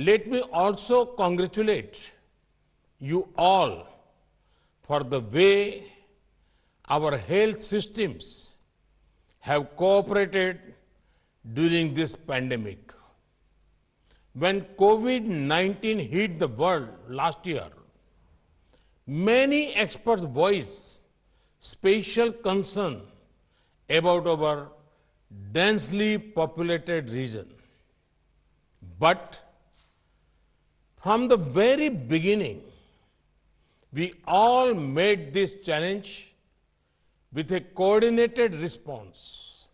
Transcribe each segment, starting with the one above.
Let me also congratulate you all for the way our health systems have cooperated during this pandemic. When COVID-19 hit the world last year, many experts voiced special concern about our densely populated region. But from the very beginning, we all met this challenge with a coordinated response.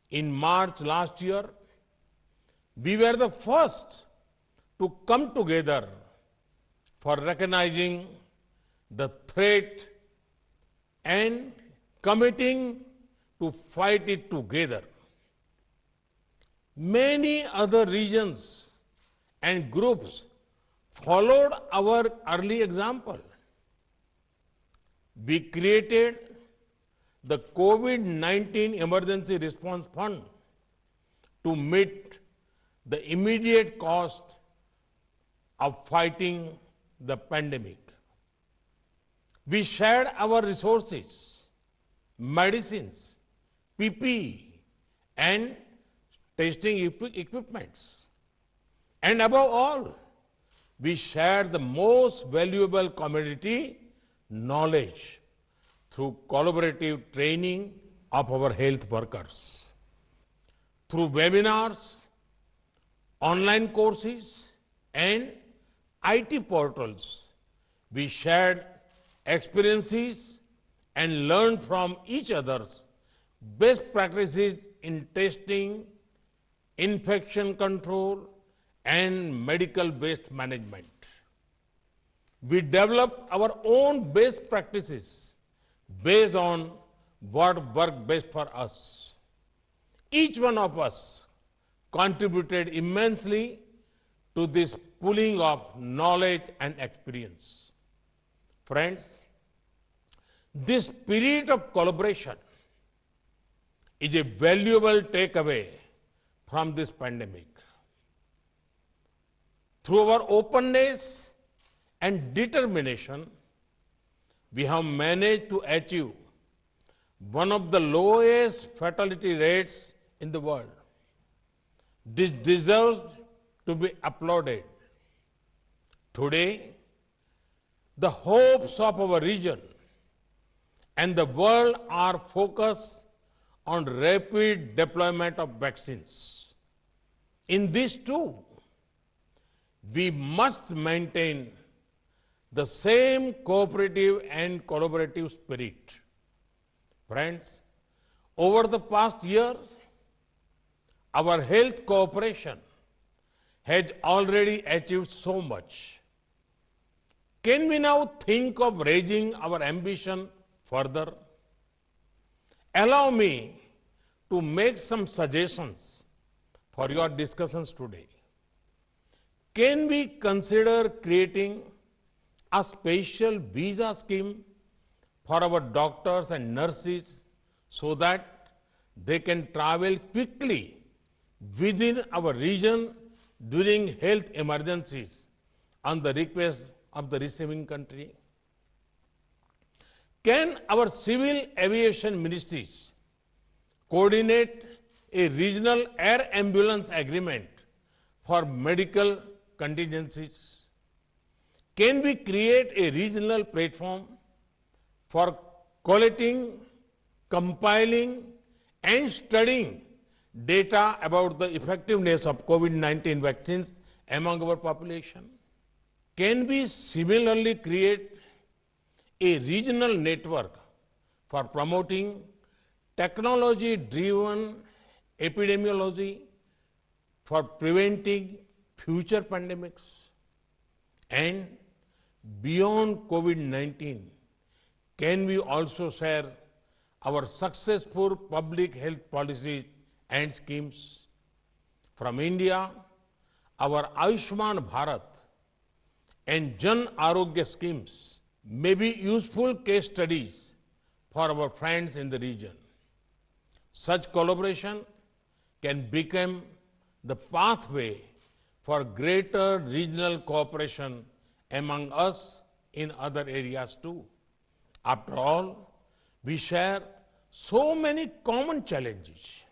In March last year, we were the first to come together for recognizing the threat and committing to fight it together. Many other regions and groups followed our early example. We created the COVID-19 Emergency Response Fund to meet the immediate cost of fighting the pandemic. We shared our resources, medicines, PPE, and testing equipments. And above all, we shared the most valuable commodity, knowledge, through collaborative training of our health workers. Through webinars, online courses, and IT portals, we shared experiences and learned from each other's best practices in testing, infection control, and medical waste management. We developed our own best practices based on what worked best for us. Each one of us contributed immensely to this pooling of knowledge and experience. Friends, this spirit of collaboration is a valuable takeaway from this pandemic. Through our openness and determination, we have managed to achieve one of the lowest fatality rates in the world. This deserves to be applauded. Today, the hopes of our region and the world are focused on rapid deployment of vaccines. In this too, we must maintain the same cooperative and collaborative spirit. Friends, over the past years, our health cooperation has already achieved so much. Can we now think of raising our ambition further? Allow me to make some suggestions for your discussions today. Can we consider creating a special visa scheme for our doctors and nurses so that they can travel quickly within our region during health emergencies on the request of the receiving country? Can our civil aviation ministries coordinate a regional air ambulance agreement for medical contingencies? Can we create a regional platform for collecting, compiling, and studying data about the effectiveness of COVID-19 vaccines among our population? Can we similarly create a regional network for promoting technology-driven epidemiology for preventing future pandemics? And beyond COVID-19, can we also share our successful public health policies and schemes? From India, our Ayushman Bharat and Jan Arogya schemes may be useful case studies for our friends in the region. Such collaboration can become the pathway for greater regional cooperation among us in other areas too. After all, we share so many common challenges: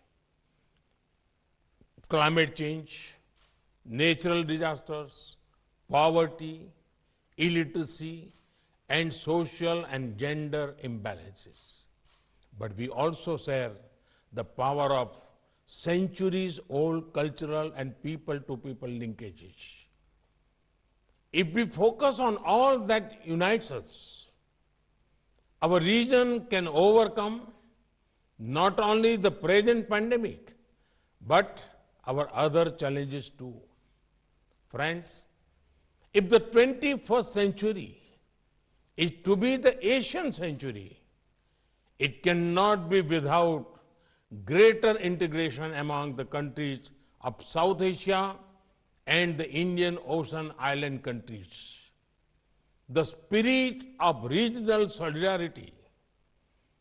climate change, natural disasters, poverty, illiteracy, and social and gender imbalances. But we also share the power of centuries-old cultural and people-to-people linkages. If we focus on all that unites us, our region can overcome not only the present pandemic, but our other challenges too. Friends, if the 21st century is to be the Asian century, it cannot be without greater integration among the countries of South Asia and the Indian Ocean island countries. The spirit of regional solidarity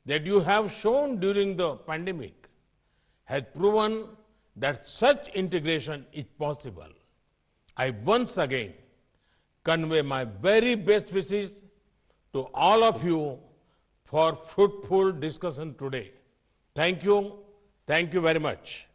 that you have shown during the pandemic has proven that such integration is possible. I once again convey my very best wishes to all of you for fruitful discussion today. Thank you. Thank you very much.